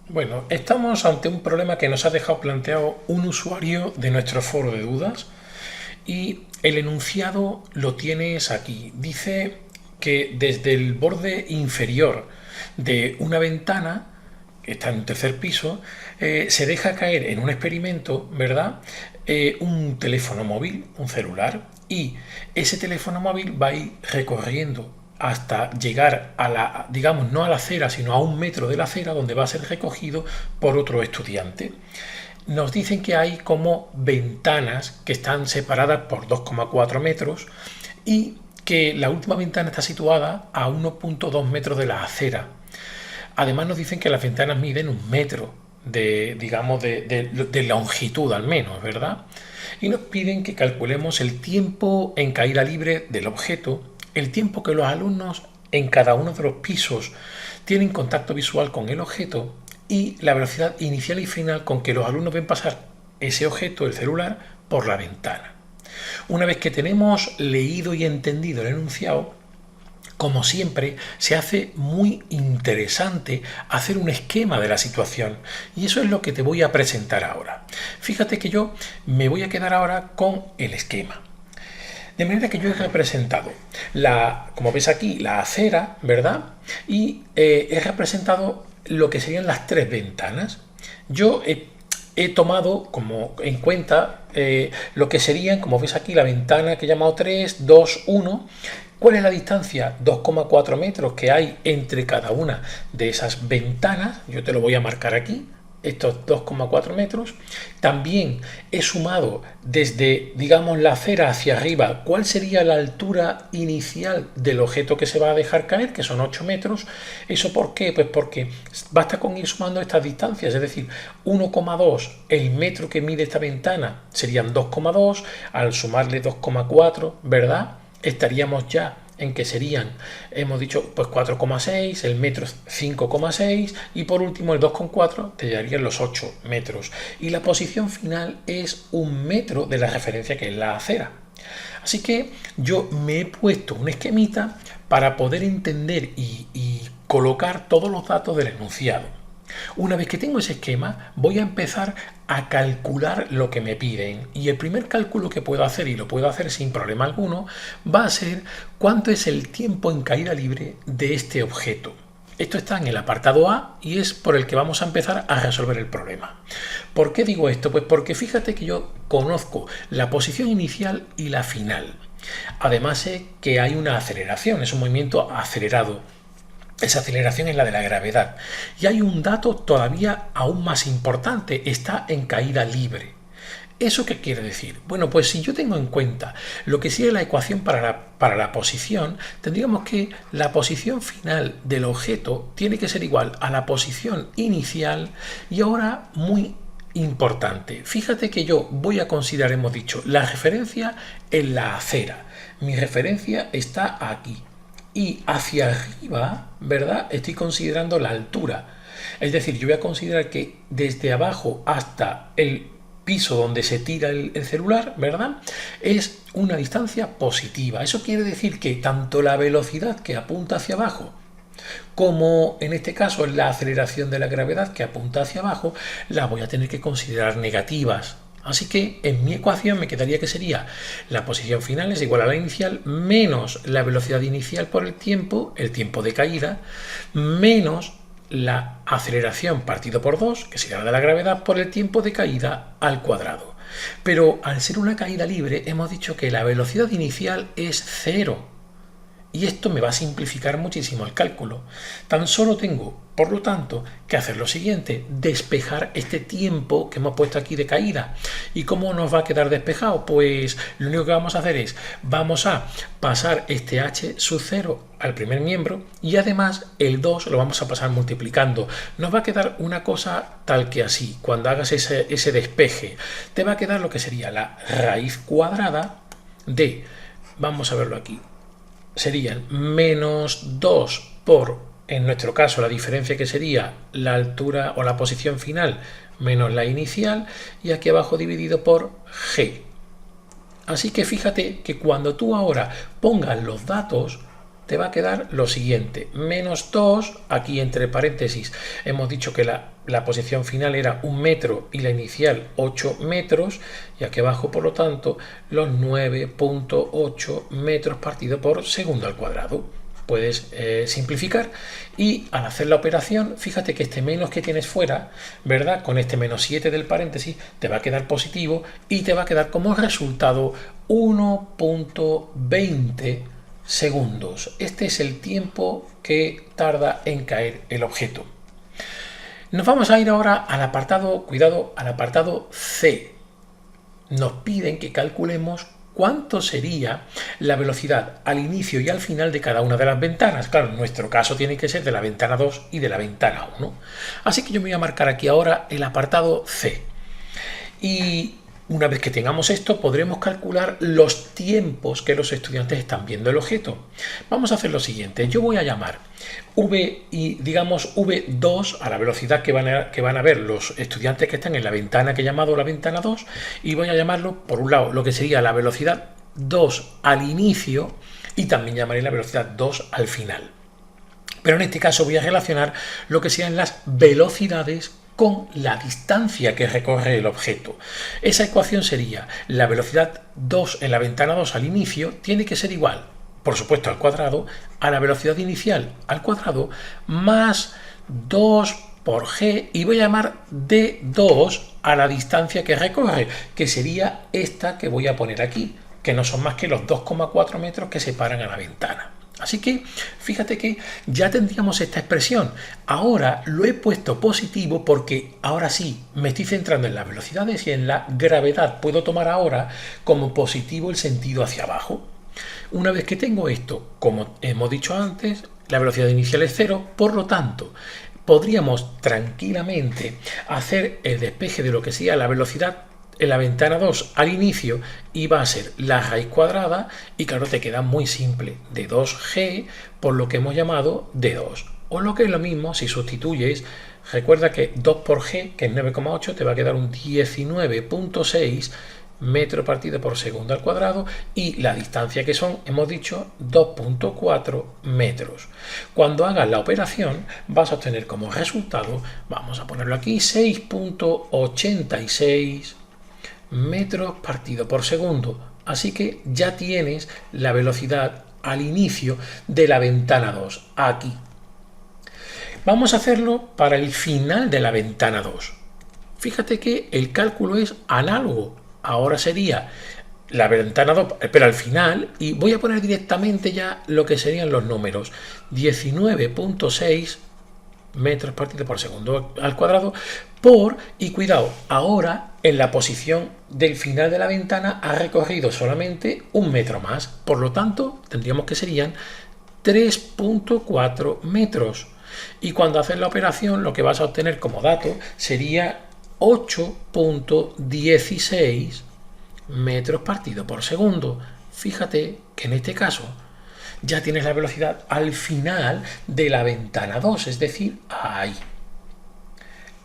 Bueno, estamos ante un problema que nos ha dejado planteado un usuario de nuestro foro de dudas y el enunciado lo tienes aquí. Dice que desde el borde inferior de una ventana, que está en un tercer piso, se deja caer en un experimento, ¿verdad? Un teléfono móvil, un celular, y ese teléfono móvil va a ir recorriendo hasta llegar a la, digamos, no a la acera, sino a un metro de la acera, donde va a ser recogido por otro estudiante. Nos dicen que hay como ventanas que están separadas por 2,4 metros y que la última ventana está situada a 1,2 metros de la acera. Además nos dicen que las ventanas miden 1 metro de, digamos, de longitud al menos, ¿verdad? Y nos piden que calculemos el tiempo en caída libre del objeto, el tiempo que los alumnos en cada uno de los pisos tienen contacto visual con el objeto y la velocidad inicial y final con que los alumnos ven pasar ese objeto, el celular, por la ventana. Una vez que tenemos leído y entendido el enunciado, como siempre, se hace muy interesante hacer un esquema de la situación y eso es lo que te voy a presentar ahora. Fíjate que yo me voy a quedar ahora con el esquema. De manera que yo he representado, como ves aquí, la acera, ¿verdad? Y he representado lo que serían las tres ventanas. Yo he tomado como en cuenta lo que serían, como ves aquí, la ventana que he llamado 3, 2, 1. ¿Cuál es la distancia? 2,4 metros que hay entre cada una de esas ventanas. Yo te lo voy a marcar aquí, estos 2,4 metros. También he sumado desde, digamos, la acera hacia arriba, cuál sería la altura inicial del objeto que se va a dejar caer, que son 8 metros. ¿Eso por qué? Pues porque basta con ir sumando estas distancias, es decir, 1,2, el metro que mide esta ventana serían 2,2, al sumarle 2,4, ¿verdad? Estaríamos ya en que serían, hemos dicho, pues 4,6, el metro 5,6 y por último el 2,4 te darían los 8 metros. Y la posición final es 1 metro de la referencia que es la acera. Así que yo me he puesto un esquemita para poder entender y colocar todos los datos del enunciado. Una vez que tengo ese esquema, voy a empezar a calcular lo que me piden. Y el primer cálculo que puedo hacer, y lo puedo hacer sin problema alguno, va a ser cuánto es el tiempo en caída libre de este objeto. Esto está en el apartado A y es por el que vamos a empezar a resolver el problema. ¿Por qué digo esto? Pues porque fíjate que yo conozco la posición inicial y la final. Además sé que hay una aceleración, es un movimiento acelerado. Esa aceleración es la de la gravedad. Y hay un dato todavía aún más importante, está en caída libre. ¿Eso qué quiere decir? Bueno, pues si yo tengo en cuenta lo que sería la ecuación para la posición, tendríamos que la posición final del objeto tiene que ser igual a la posición inicial y ahora muy importante. Fíjate que yo voy a considerar, hemos dicho, la referencia en la acera. Mi referencia está aquí. Y hacia arriba, ¿verdad? Estoy considerando la altura. Es decir, yo voy a considerar que desde abajo hasta el piso donde se tira el celular, ¿verdad? Es una distancia positiva. Eso quiere decir que tanto la velocidad que apunta hacia abajo como en este caso la aceleración de la gravedad que apunta hacia abajo, las voy a tener que considerar negativas. Así que en mi ecuación me quedaría que sería la posición final es igual a la inicial menos la velocidad inicial por el tiempo de caída, menos la aceleración partido por 2, que sería la de la gravedad, por el tiempo de caída al cuadrado. Pero al ser una caída libre hemos dicho que la velocidad inicial es 0. Y esto me va a simplificar muchísimo el cálculo. Tan solo tengo, por lo tanto, que hacer lo siguiente, despejar este tiempo que hemos puesto aquí de caída. ¿Y cómo nos va a quedar despejado? Pues lo único que vamos a hacer es, vamos a pasar este h sub 0 al primer miembro y además el 2 lo vamos a pasar multiplicando. Nos va a quedar una cosa tal que así. Cuando hagas ese despeje, te va a quedar lo que sería la raíz cuadrada de, vamos a verlo aquí, serían menos 2 por, en nuestro caso, la diferencia que sería la altura o la posición final menos la inicial y aquí abajo dividido por g. Así que fíjate que cuando tú ahora pongas los datos, te va a quedar lo siguiente, menos 2, aquí entre paréntesis hemos dicho que la posición final era 1 metro y la inicial 8 metros, y aquí abajo por lo tanto los 9.8 metros partido por segundo al cuadrado. Puedes simplificar, y al hacer la operación, fíjate que este menos que tienes fuera, ¿verdad? Con este menos 7 del paréntesis te va a quedar positivo y te va a quedar como resultado 1.20 segundos. Este es el tiempo que tarda en caer el objeto. Nos vamos a ir ahora al apartado, cuidado, al apartado C. Nos piden que calculemos cuánto sería la velocidad al inicio y al final de cada una de las ventanas. Claro, en nuestro caso tiene que ser de la ventana 2 y de la ventana 1. Así que yo me voy a marcar aquí ahora el apartado C. Y una vez que tengamos esto, podremos calcular los tiempos que los estudiantes están viendo el objeto. Vamos a hacer lo siguiente. Yo voy a llamar V y digamos V2 a la velocidad que van a ver los estudiantes que están en la ventana que he llamado la ventana 2, y voy a llamarlo por un lado lo que sería la velocidad 2 al inicio, y también llamaré la velocidad 2 al final. Pero en este caso voy a relacionar lo que sean las velocidades con la distancia que recorre el objeto. Esa ecuación sería la velocidad 2 en la ventana 2 al inicio tiene que ser igual, por supuesto al cuadrado, a la velocidad inicial al cuadrado más 2 por g, y voy a llamar d2 a la distancia que recorre, que sería esta que voy a poner aquí, que no son más que los 2,4 metros que separan a la ventana. Así que fíjate que ya tendríamos esta expresión. Ahora lo he puesto positivo porque ahora sí me estoy centrando en las velocidades y en la gravedad. Puedo tomar ahora como positivo el sentido hacia abajo. Una vez que tengo esto, como hemos dicho antes, la velocidad inicial es 0, por lo tanto, podríamos tranquilamente hacer el despeje de lo que sería la velocidad en la ventana 2 al inicio, y va a ser la raíz cuadrada, y claro, te queda muy simple, de 2g por lo que hemos llamado d2. O lo que es lo mismo, si sustituyes, recuerda que 2 por g, que es 9,8, te va a quedar un 19.6 metro partido por segundo al cuadrado, y la distancia que son, hemos dicho, 2.4 metros. Cuando hagas la operación vas a obtener como resultado, vamos a ponerlo aquí, 6.86 metros partido por segundo. Así que ya tienes la velocidad al inicio de la ventana 2 aquí. Vamos a hacerlo para el final de la ventana 2. Fíjate que el cálculo es análogo. Ahora sería la ventana 2, pero al final, y voy a poner directamente ya lo que serían los números. 19.6 metros partido por segundo al cuadrado por, y cuidado, ahora en la posición del final de la ventana ha recorrido solamente 1 metro más, por lo tanto tendríamos que serían 3.4 metros, y cuando haces la operación lo que vas a obtener como dato sería 8.16 metros partido por segundo. Fíjate que en este caso ya tienes la velocidad al final de la ventana 2, es decir, ahí.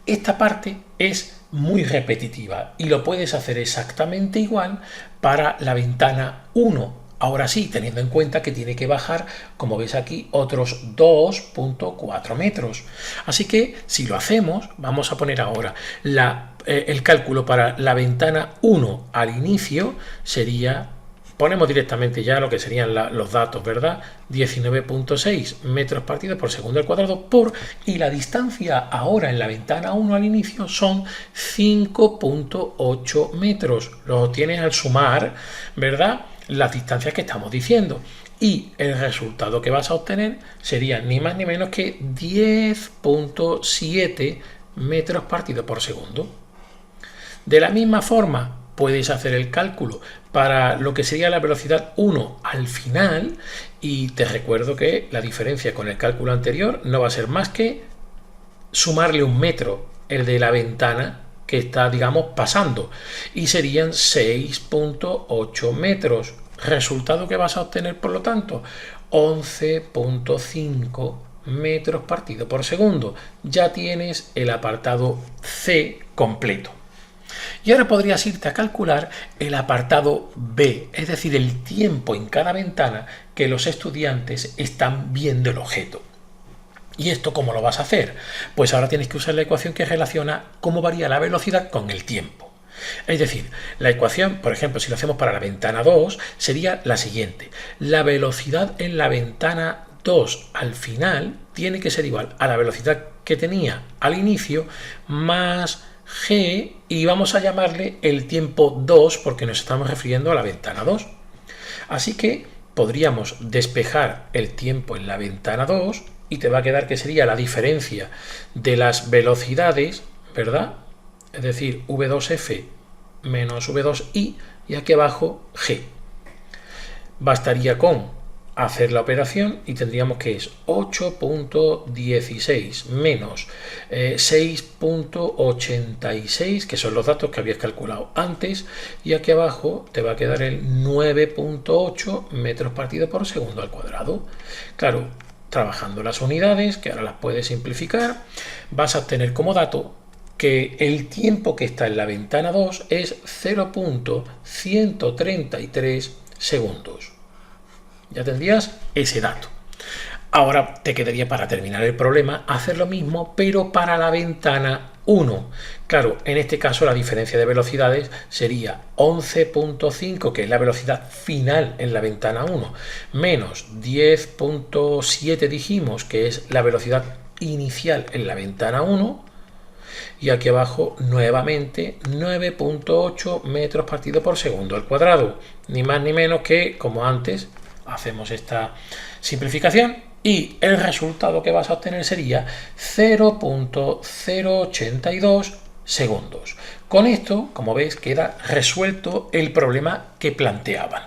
Esta parte es muy repetitiva y lo puedes hacer exactamente igual para la ventana 1. Ahora sí, teniendo en cuenta que tiene que bajar, como ves aquí, otros 2.4 metros. Así que si lo hacemos, vamos a poner ahora el cálculo para la ventana 1 al inicio sería... Ponemos directamente ya lo que serían los datos, ¿verdad? 19.6 metros partido por segundo al cuadrado por, y la distancia ahora en la ventana 1 al inicio son 5.8 metros. Lo tienes al sumar, ¿verdad? Las distancias que estamos diciendo. Y el resultado que vas a obtener sería ni más ni menos que 10.7 metros partido por segundo. De la misma forma, puedes hacer el cálculo para lo que sería la velocidad 1 al final, y te recuerdo que la diferencia con el cálculo anterior no va a ser más que sumarle 1 metro, el de la ventana que está, digamos, pasando, y serían 6.8 metros. Resultado que vas a obtener, por lo tanto, 11.5 metros partido por segundo. Ya tienes el apartado C completo. Y ahora podrías irte a calcular el apartado B, es decir, el tiempo en cada ventana que los estudiantes están viendo el objeto. ¿Y esto cómo lo vas a hacer? Pues ahora tienes que usar la ecuación que relaciona cómo varía la velocidad con el tiempo. Es decir, la ecuación, por ejemplo, si lo hacemos para la ventana 2, sería la siguiente. La velocidad en la ventana 2 al final tiene que ser igual a la velocidad que tenía al inicio más g, y vamos a llamarle el tiempo 2 porque nos estamos refiriendo a la ventana 2. Así que podríamos despejar el tiempo en la ventana 2 y te va a quedar que sería la diferencia de las velocidades, ¿verdad? Es decir, v2f menos v2i y aquí abajo g. Bastaría con hacer la operación y tendríamos que es 8.16 menos 6.86, que son los datos que habías calculado antes, y aquí abajo te va a quedar el 9.8 metros partido por segundo al cuadrado. Claro, trabajando las unidades, que ahora las puedes simplificar, vas a obtener como dato que el tiempo que está en la ventana 2 es 0.133 segundos. Ya tendrías ese dato. Ahora te quedaría, para terminar el problema, hacer lo mismo, pero para la ventana 1. Claro, en este caso la diferencia de velocidades sería 11.5, que es la velocidad final en la ventana 1, menos 10.7 dijimos, que es la velocidad inicial en la ventana 1, y aquí abajo nuevamente 9.8 metros partido por segundo al cuadrado, ni más ni menos que, como antes, hacemos esta simplificación y el resultado que vas a obtener sería 0.082 segundos. Con esto, como ves, queda resuelto el problema que planteaban.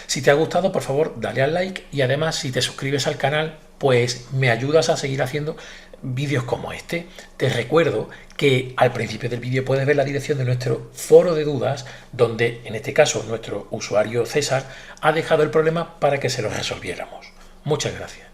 Si te ha gustado, por favor, dale al like, y además, si te suscribes al canal, pues me ayudas a seguir haciendo vídeos como este. Te recuerdo que al principio del vídeo puedes ver la dirección de nuestro foro de dudas, donde en este caso nuestro usuario César ha dejado el problema para que se lo resolviéramos. Muchas gracias.